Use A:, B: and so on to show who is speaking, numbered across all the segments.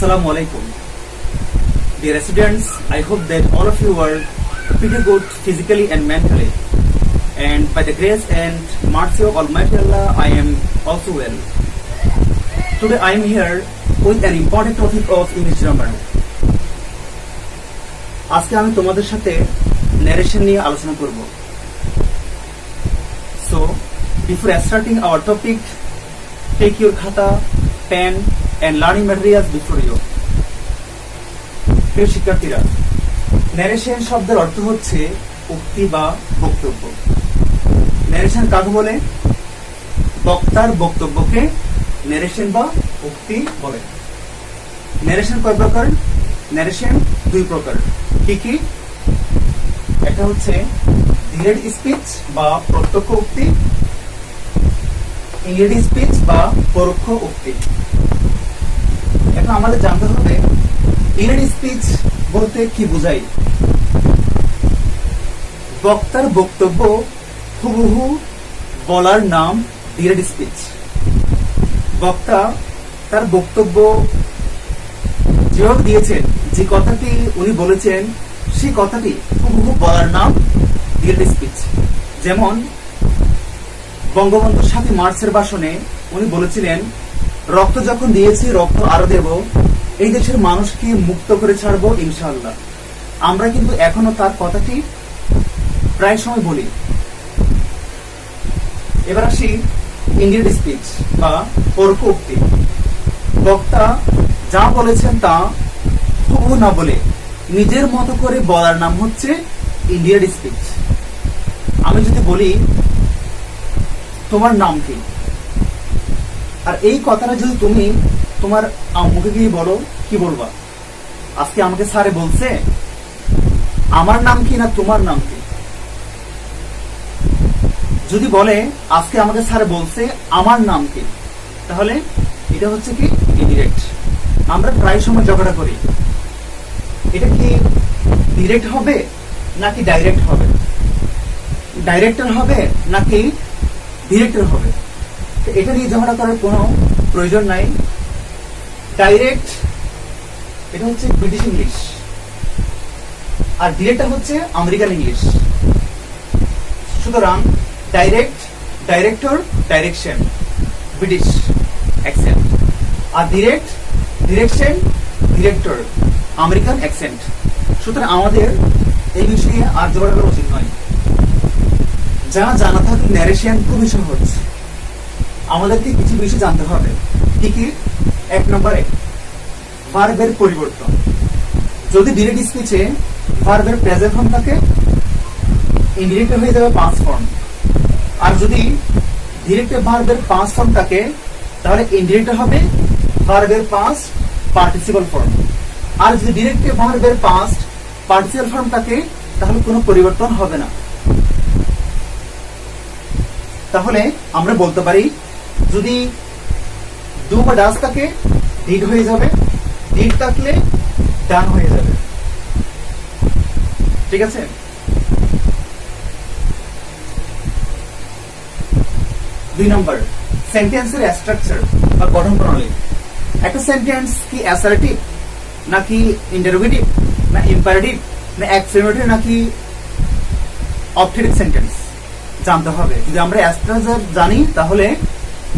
A: Assalamu alaikum. Dear students, I hope that all of you are pretty good physically and mentally. And by the grace and mercy of Almighty Allah, I am also well. Today I am here with an important topic of English grammar. আজকে আমি তোমাদের সাথে narration নিয়ে আলোচনা করব. So, before starting our topic, take your khata, pen and learning materials before you. প্রিয় শিক্ষার্থীরা, narration শব্দের অর্থ হচ্ছে উক্তি বা বক্তব্য। ন্যারেশন কাকে বলে? বক্তার বক্তব্যকে ন্যারেশন বা উক্তি বলে। ন্যারেশন কয় প্রকার? ন্যারেশন দুই প্রকার। কি কি? একটা হচ্ছে ডিরেক্ট স্পিচ বা প্রত্যক্ষ উক্তি, ইনডিরেক্ট স্পিচ বা পরোক্ষ উক্তি। এখন আমাদের জানতে হবে ইনডিরেক্ট স্পিচ বলতে কি বোঝায়। বক্তার বক্তব্য হুবহু বলার নাম ডিরেক্ট স্পিচ। বক্তা তার বক্তব্য যেভাবে দিয়েছেন, যে কথাটি উনি বলেছেন সেই কথাটি হুবহু বলার নাম ডিরেক্ট স্পিচ। যেমন বঙ্গবন্ধু ৭ই মার্চের ভাষণে উনি বলেছিলেন, রক্ত যখন দিয়েছি রক্ত আরো দেব, এই দেশের মানুষকে মুক্ত করে ছাড়বো ইনশাআল্লাহ। আমরা কিন্তু এখনো তার কথাটি প্রায় সময় বলি। এবার আসি ইনডিরেক্ট স্পিচ বা পরোক্ষ উক্তি। বক্তা যা বলেছেন তা হুবহু না বলে নিজের মতো করে বলার নাম হচ্ছে ইনডিরেক্ট স্পিচ। আমি যদি বলি তোমার নাম কি, আর এই কথাটা যদি তুমি তোমার আম্মুকে গিয়ে বলো, কি বলবা? আজকে আমাকে স্যারে বলছে আমার নাম কি না তোমার নাম কি? যদি বলে আজকে আমাকে স্যারে বলছে আমার নাম কি, তাহলে এটা হচ্ছে কি ইনডিরেক্ট। আমরা প্রায় সময় ঝগড়া করি, এটা কি ডিরেক্ট হবে নাকি ডাইরেক্ট হবে, ডাইরেক্টর হবে নাকি ডিরেক্টর হবে। এটা নিয়ে ঝগড়া করার কোনো প্রয়োজন নাই। ডাইরেক্ট এটা হচ্ছে ব্রিটিশ ইংলিশ, আর ডিরেক্টর হচ্ছে আমেরিকান ইংলিশ। সুতরাং direct, director, direction British accent, আর direct, direction, director American accent. সুতরাং আমাদের এই বিষয়ে আর ঝগড়া করা উচিত নয়। যা জানা থাকলে ন্যারেশন খুবই সহজ। আমাদেরকে কিছু বিষয় জানতে হবে। কি কি? 1 নম্বরে ভার্বের পরিবর্তন। যদি ডিরেক্ট স্পিচে ভার্বের প্রেজেন্ট ফর্ম থাকে, ইনডিরেক্ট হয়ে যাবে পাস্ট ফর্ম। আর যদি ডিরেক্ট ভার্বের পাস্ট ফর্ম থাকে, তাহলে ইনডিরেক্ট হবে ভার্বের পাস্ট পার্টিসিপল ফর্ম। আর যদি ডিরেক্ট ভার্বের পাস্ট পার্টিসিপল ফর্ম থাকে, তাহলে কোনো পরিবর্তন হবে না। তাহলে আমরা বলতে পারি, যদি ডু বা ডাজ থাকে ডিড হয়ে যাবে, ডিড থাকলে ডান হয়ে যাবে। ঠিক আছে? দুই নম্বর, সেন্টেন্সের স্ট্রাকচার বা গঠন প্রণালী। একটা সেন্টেন্স কি অ্যাসার্টিভ নাকি ইন্টারোগেটিভ না ইম্পারেটিভ না এক্সক্লেমেটরি নাকি অবজেক্টিভ সেন্টেন্স জানতে হবে। যদি আমরা স্ট্রাকচার জানি, তাহলে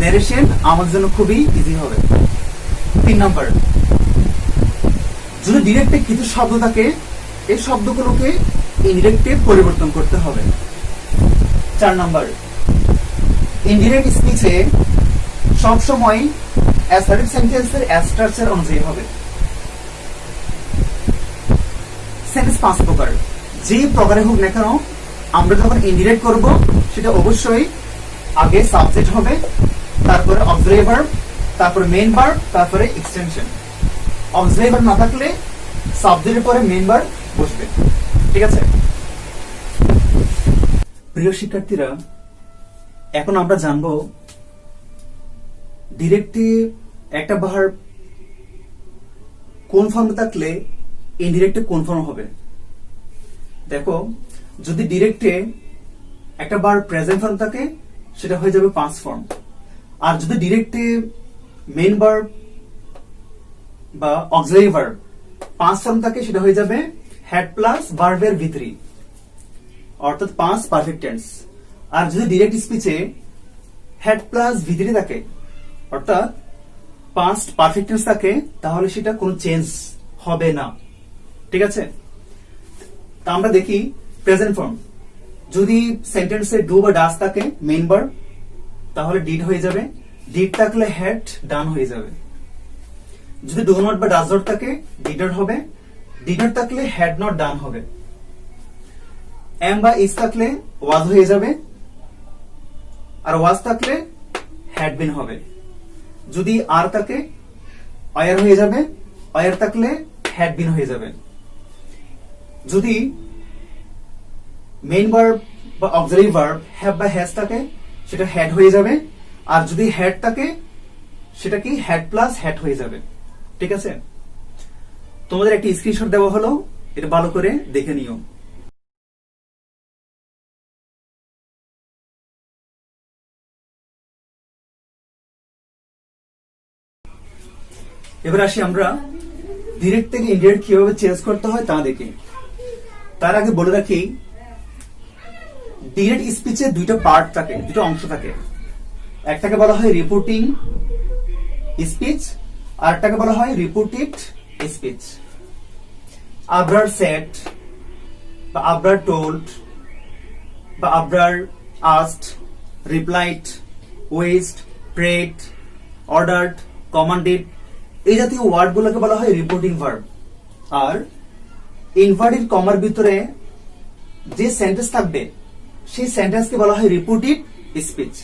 A: ন্যারেশন আমাদের জন্য খুবই ইজি হবে। 3 নম্বর, যদি ডিরেক্টে কিছু শব্দ থাকে, এই শব্দগুলোকে ইনডিরেক্টে পরিবর্তন করতে হবে। 4 নম্বর, ইনডিরেক্ট স্পিচে সবসময় অ্যাসার্টিভ সেন্টেন্সের স্ট্রাকচার অনুযায়ী হবে। সেন্টেন্স 5 প্রকার। যে প্রকারে হোক না কেন, আমরা যখন ইনডিরেক্ট করব, সেটা অবশ্যই আগে সাবজেক্ট হবে, তারপরে অক্সিলারি ভার্ব, তারপরে মেইন ভার্ব, তারপরে এক্সটেনশন। অক্সিলারি ভার্ব না থাকলে সাবজেক্টের পরে মেইন ভার্ব বসবে। ঠিক আছে? প্রিয় শিক্ষার্থীরা, এখন আমরা জানবো ডিরেক্টে একটা ভার্ব কোন ফর্মে থাকলে ইনডিরেক্টে কোন ফর্ম হবে। দেখো, যদি ডিরেক্টে একটা ভার্ব প্রেজেন্ট ফর্ম থাকে, সেটা হয়ে যাবে পাস্ট ফর্ম। আর যদি ডিরেক্টে মেইন ভার্ব বা অক্সিলারি ভার্ব পাঁচ ফর্ম থাকে সেটা হয়ে যাবে হ্যাড প্লাস ভার্বের ভিতরি, অর্থাৎ পাঁচ পারফেক্ট টেন্স। আর যদি ডিরেক্ট স্পিচে হ্যাড প্লাস ভিতরি থাকে অর্থাৎ পাস্ট পারফেক্ট টেন্স থাকে তাহলে সেটা কোনো চেঞ্জ হবে না। ঠিক আছে, তা আমরা দেখি প্রেজেন্ট ফর্ম। যদি সেন্টেন্সে ডু বা ডাস থাকে মেইন ভার্ব তাহলে ডিড হয়ে যাবে, ডিড থাকলে হ্যাড ডান হয়ে যাবে। যদি ডু নট বা ডাজ নট থাকে ডিডার হবে, ডিডার থাকলে হ্যাড নট ডান হবে। এম বা ইজ থাকলে ওয়াজ হয়ে যাবে, আর ওয়াজ থাকলে হ্যাড বিন হবে। যদি আর থাকে আয়ার হয়ে যাবে, আয়ার থাকলে হ্যাড বিন হয়ে যাবে। যদি মেইন ভার্ব বা অক্সিলারি ভার্ব হ্যাভ বা হ্যাজ থাকে সেটা হ্যাড হয়ে যাবে, আর যদি হ্যাড থাকে সেটা কি হ্যাড প্লাস হ্যাড হয়ে যাবে। ঠিক আছে, তোমাদের একটি স্ক্রিনশট দেওয়া হলো, এটা ভালো করে দেখে নিও। এবার আসি আমরা ডিরেক্ট থেকে ইনডিরেক্ট কিভাবে চেঞ্জ করতে হয় তা দেখি। তার আগে বলে রাখি ডিরেক্ট স্পিচে দুইটা পার্ট থাকে, দুটো অংশ থাকে। একটাকে বলা হয় রিপোর্টিং স্পিচ, আর একটাকে বলা হয় রিপোর্টেড স্পিচ। আবরার সেড বা আবরার টোল্ড বা Abrar asked, replied, West, prayed, ordered, commanded, এই জাতীয় ওয়ার্ডগুলোকে বলা হয় রিপোর্টিং ভার্ব। আর ইনভার্টেড কমার ভিতরে যে সেন্টেন্স থাকবে সেই সেন্টেন্সকে বলা হয় রিপোর্টেড স্পিচ।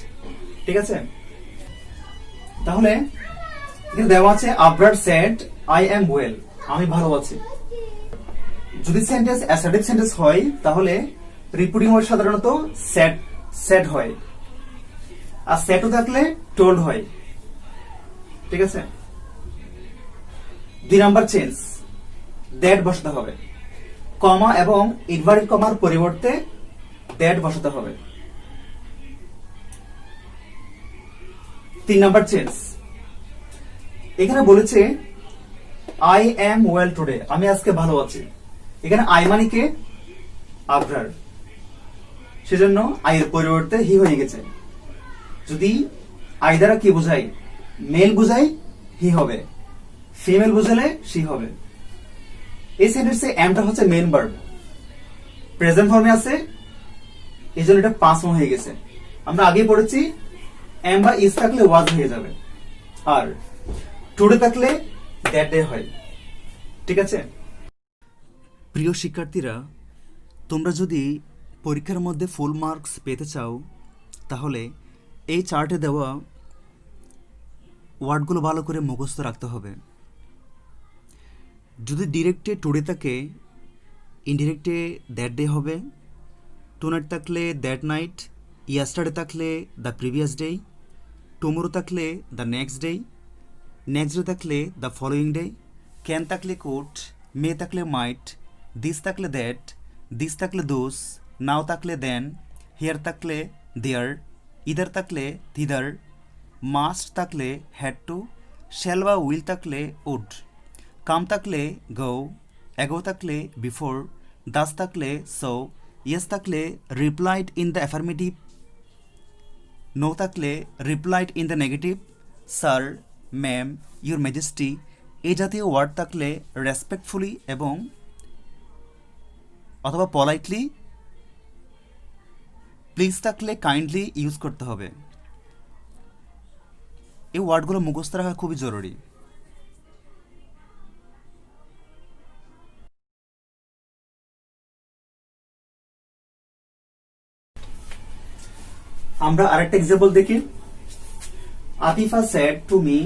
A: ঠিক আছে, তাহলে এখানে দেওয়া আছে Abrar said I am well, আমি ভালো আছি। যদি সেন্টেন্স অ্যাসার্টিভ সেন্টেন্স হয় তাহলে রিপোর্টিং ওয়ার্ড সাধারণত সেড সেড হয়, আর সেটও থাকলে টোল্ড হয়। ঠিক আছে, 2 নাম্বার চেঞ্জ, দ্যাট বসাতে হবে, কমা এবং ইনভার্টেড কমার পরিবর্তে দ্যাট বসাতে হবে। 3 নাম্বার চেঞ্জ, এখানে বলেছে আই এম ওয়েল টুডে, আমি আজকে ভালো আছি। এখানে আই মানে কে? আবরার, সেজন্য আই এর পরিবর্তে হি হয়ে গেছে। যদি আই দ্বারা কি বোঝাই? মেল বোঝাই হি হবে, ফিমেল বুঝালে সি হবে। এই সেন্টেন্সে এমটা হচ্ছে মেইন ভার্ব, প্রেজেন্ট ফর্মে আছে, এই জন্য এটা 5 ফর্ম হয়ে গেছে। আমরা আগে পড়েছি এম বা ইজ থাকলে ওয়াজ হয়ে যাবে, আর টুডে থাকলে দ্যাট ডে হয়। ঠিক আছে, প্রিয় শিক্ষার্থীরা, তোমরা যদি পরীক্ষার মধ্যে ফুল মার্কস পেতে চাও তাহলে এই চার্টে দেওয়া ওয়ার্ডগুলো ভালো করে মুখস্থ রাখতে হবে। যদি ডিরেক্টে টুডে থাকে ইনডিরেক্টে দ্যাট ডে হবে, টুনাইট থাকলে দ্যাট নাইট, ইয়াস্টারডে থাকলে দ্য প্রিভিয়াস ডে, টুমোরো থাকলে the next day, next day থাকলে দ্য ফলোয়িং ডে, ক্যান থাকলে কুড, মে থাকলে মাইট, দিস থাকলে দ্যাট, দিস থাকলে দোস, নাও থাকলে দেন, হিয়ার থাকলে দেয়ার, ইদার থাকলে থিদার, মাস্ট থাকলে হ্যাড টু, শ্যাল বা উইল থাকলে উড, কাম থাকলে গো, এগো থাকলে বিফোর, দাস থাকলে সো, ইয়েস থাকলে replied in the affirmative, no থাকলে replied in the negative, sir, ma'am, your majesty, এই জাতীয় ওয়ার্ড থাকলে রেসপেক্টফুলি এবং অথবা পলাইটলি, প্লিজ থাকলে কাইন্ডলি ইউজ করতে হবে। এই ওয়ার্ডগুলো মুখস্থ রাখা খুবই জরুরি। আমরা আরেকটা এক্সাম্পল দেখি। Atifa said to me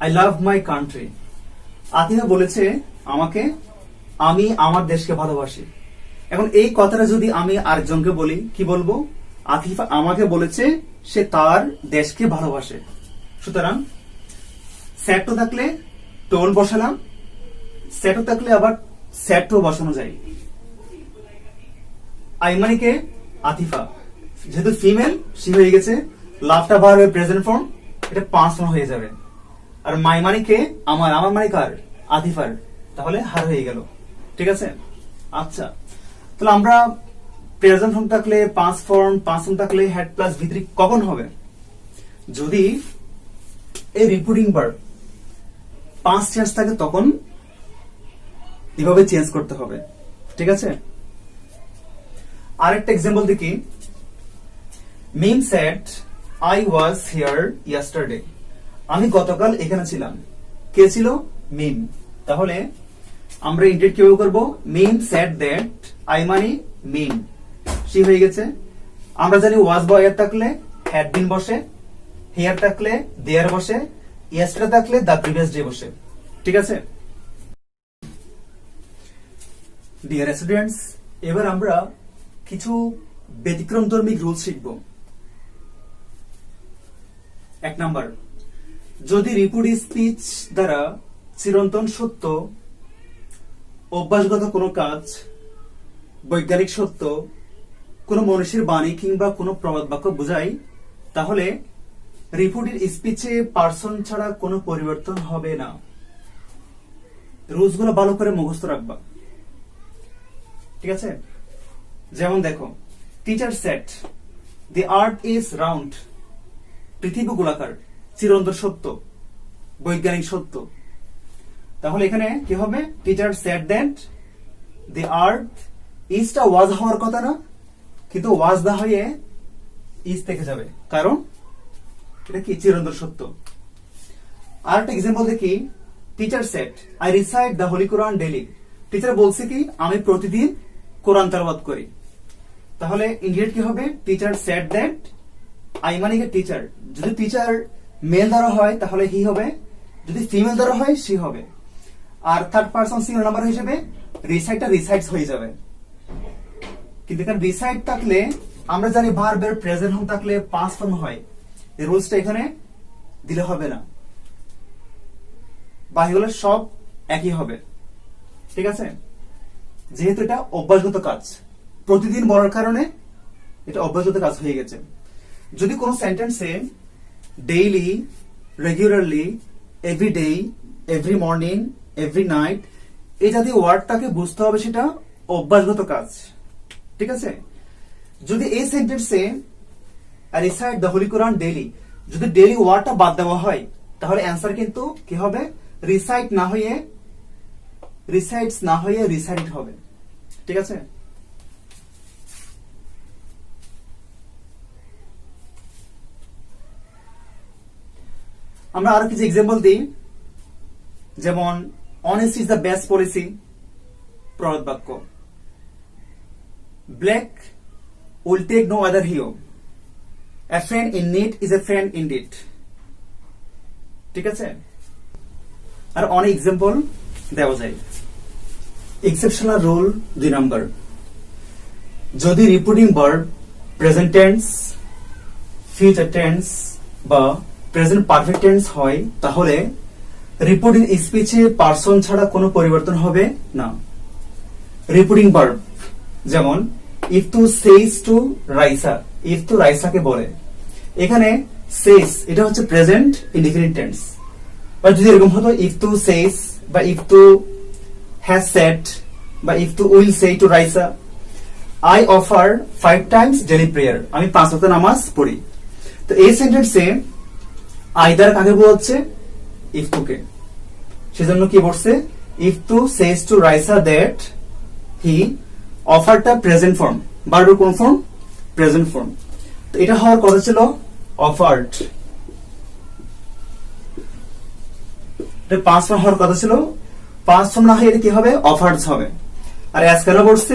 A: I love my country. Atifa বলেছে আমাকে, আমি আমার দেশকে ভালোবাসি। এখন এই কথাটা যদি আমি আরেকজনকে বলি কি বলবো? আতিফা আমাকে বলেছে সে তার দেশকে ভালোবাসে। সুতরাং সেড টু থাকলে টোল বসালাম, সেড টু থাকলে আবার সেড টু বসানো যায়। আই মানে কে? আতিফা, যেহেতু ফিমেল সি হয়ে গেছে, লাভটা ভার্বের প্রেজেন্ট ফর্ম, এটা 5 ফর্ম হয়ে যাবে। আর মাই মানে কে? আমার মানে কার? আতিফার। তাহলে হার হয়ে গেল। ঠিক আছে? আচ্ছা, তাহলে আমরা প্রেজেন্ট ফর্ম থাকলে পাস্ট ফর্ম থাকলে হ্যাড প্লাস ভি3 কখন হবে? যদি এই রিপিটিং ভার্ব পাস্ট টেন্স থাকে তখন এভাবে চেঞ্জ করতে হবে। ঠিক আছে? আরেকটা এক্সাম্পল দেখি। Mim said I was here yesterday. আমি গতকাল এখানে ছিলাম। কে ছিল? মিম। তাহলে আমরা ইন্ডিকেট কিভাবে করব? মিম সেড দ্যাট, আই মানে মিম, সে হয়ে গেছে। আমরা জানি ওয়াজ বা এর থাকলে হ্যাড বিন বসে, হিয়ার থাকলে দেয়ার বসে, ইয়েস্টারডে থাকলে দ্য প্রিভিয়াস ডে বসে। ঠিক আছে? ডিয়ার স্টুডেন্টস, এবার আমরা কিছু ব্যতিক্রমধর্মী রুল শিখব। 1 নাম্বার, যদি রিপিটেড স্পিচ দ্বারা চিরন্তন সত্য, অভ্যাসগত কোনো কাজ, বৈজ্ঞানিক সত্য, কোনো মনীষীর বাণী কিংবা কোনো প্রবাদ বাক্য বোঝায়, তাহলে রিপিটেড স্পিচে পার্সন ছাড়া কোনো পরিবর্তন হবে না। রুলস গুলো ভালো করে মুখস্থ রাখবা। ঠিক আছে? যেমন দেখো, teacher said the earth is round. পৃথিবী গোলাকার, চিরন্তন সত্য, বৈজ্ঞানিক সত্য। তাহলে এখানে কি হবে? টিচার সেড দ্যাট দি আর্থ ইজটা ওয়াজ হওয়ার কথা না, কিন্তু ওয়াজ দা হয়ে ইজ থেকে যাবে, কারণ এটা কি? চিরন্তন সত্য। আর একটা এক্সাম্পল দেখি। Teacher said I recite the Holi Quran daily. Teacher বলছে কি আমি প্রতিদিন কোরআন তেলাওয়াত করি। তাহলে ইন্ডিকেট কি হবে? টিচার সেড দ্যাট, আই মানে কি টিচার। যদি টিচার মেল দ্বারা হয় তাহলে হি হবে, যদি ফিমেল দ্বারা হয় সি হবে। আর থার্ড পারসন সিঙ্গুলার নাম্বার হিসেবে রিসাইটটা রিসাইটস হয়ে যাবে। কিন্তু এখানে রিসাইট থাকলে আমরা জানি ভার্বের প্রেজেন্ট ফর্ম থাকলে পাস্ট ফর্ম হয়। এই রুলসটা এখানে দিলে হবে না, বাকিগুলো সব একই হবে। ঠিক আছে? যেহেতু এটা অভ্যাসগত কাজ, প্রতিদিন বলার কারণে এটা অভ্যাসগত কাজ হয়ে গেছে। যদি কোনো সেন্টেন্সে daily, regularly, everyday, every morning, every night এই জাতীয় ওয়ার্ডটাকে বুঝতে হবে, সেটা অভ্যাসগত কাজ। ঠিক আছে? যদি এই সেন্টেন্সে recite the Holi Quran daily, যদি ডেইলি ওয়ার্ডটা বাদ দেওয়া হয় তাহলে অ্যান্সার কিন্তু কি হবে? রিসাইট না হয়ে রিসাইটস না হয়ে রিসাইট হবে। ঠিক আছে? আমরা আরো কিছু এক্সাম্পল দিই। যেমন honest is the best policy, প্রবাদ বাক্য। Black will take no other hue, a friend in need is a friend indeed। ঠিক আছে? আর অনেক এক্সাম্পল দেওয়া যায়। এক্সেপশনাল রুল 2 নাম্বার, যদি repeating verb present tense, future tense বা প্রেজেন্ট পারফেক্ট টেন্স হয় তাহলে রিপিটিং স্পিচে পার্সন ছাড়া কোনো পরিবর্তন হবে না। রিপিটিং ভার্ব যেমন ইফতু সেইস টু রাইসা, ইফতু রাইসাকে বলে। এখানে সেইস এটা হচ্ছে প্রেজেন্ট ইনডিফিনিট টেন্স। বা যদি এরকম হতো ইফতু সেইস বা ইফতু হ্যাজ সেড বা Iftu will say to Raisa, I offer 5 times daily prayer. আমি 5 ওয়াক্ত নামাজ পড়ি। তো এই সেন্টেন্সে আইদার কাকে বোঝাচ্ছে? ইফতুকে। সেজন্য কি বলছে? Iftu says to Raisa that he, অফারটা প্রেজেন্ট ফর্ম, ভার্বের কোন ফর্ম? Present form. তো এটা হওয়ার কথা ছিল অফার্ড, এটা পাঁচ ফর্ম হওয়ার কথা ছিল। পাঁচ ফর্ম না হয়ে এটা কি হবে? অফার্ডস হবে। আর অ্যাজ কেন বলছে?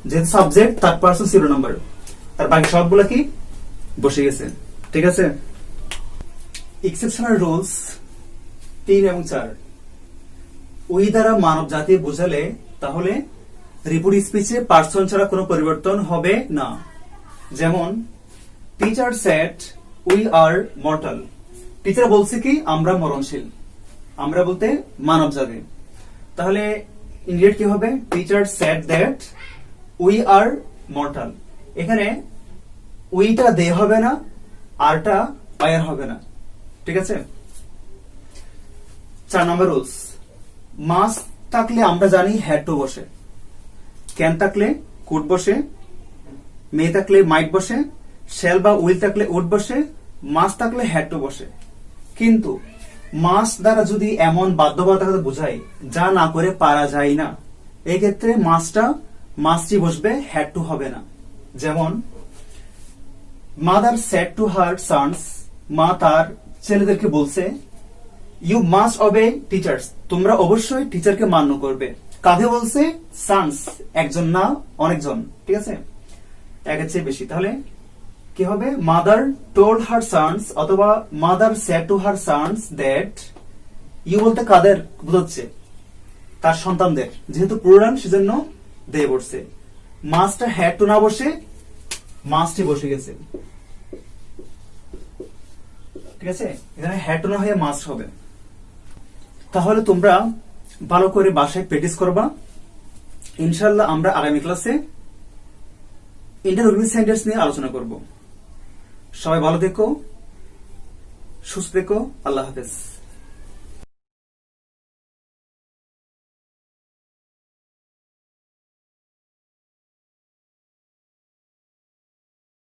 A: যেহেতু subject third person zero number, তার বাকি সবগুলো কি বসে গেছে। ঠিক আছে? এক্সেপশনাল রুলস 3 এবং 4, ওই দ্বারা মানব জাতি বোঝালে তাহলে রিপিট স্পিচে পার্সন ছাড়া কোনো পরিবর্তন হবে না। যেমন teacher said we are mortal. Teacher বলছে কি আমরা মরণশীল, আমরা বলতে মানব জাতি। তাহলে ইংরেজি কি হবে? Teacher said that we are mortal. এখানে উইটা দে হবে না, আরটা আয়ার হবে না। ঠিক আছে? 4 নম্বর রুলস, মাস্ট থাকলে আমরা জানি হ্যাড টু বসে, ক্যান থাকলে কুড বসে, মে থাকলে মাইট বসে, শ্যাল বা উইল থাকলে উড বসে, মাস্ট থাকলে হ্যাড টু বসে। কিন্তু মাস্ট দ্বারা যদি এমন বাধ্যবাধকতা বোঝায় যা না করে পারা যায় না, এই ক্ষেত্রে মাস্টই বসবে, হ্যাড টু হবে না। যেমন mother said to her sons, মা তার ছেলেদেরকে বলছে, ইউ মাস্ট ওবে টিচার্স, তোমরা অবশ্যই টিচারকে মান্য করবে। কাকে বলছে? সন্স, একজন না অনেকজন, ঠিক আছে, একের চেয়ে বেশি। তাহলে কি হবে? মাদার টোল্ড হার সন্স অথবা mother said to her sons that, you বলতে কাদের বোঝাচ্ছে? তার সন্তানদের, যেহেতু প্লুরাল সেজন্য দে বসছে। মাস্ট হ্যাড টু না বসে মাস্টই বসে গেছে, ঠিক আছে, এখানে হ্যাড টু না হয়ে মাস্ট হবে। তাহলে তোমরা ভালো করে বাসায় প্র্যাকটিস করবা। ইনশাআল্লাহ আমরা আগামী ক্লাসে ইন্টারভিউ সেন্টেন্স নিয়ে আলোচনা করব। সবাই ভালো থেকো, সুস্থ থেকো, আল্লাহ হাফেজ।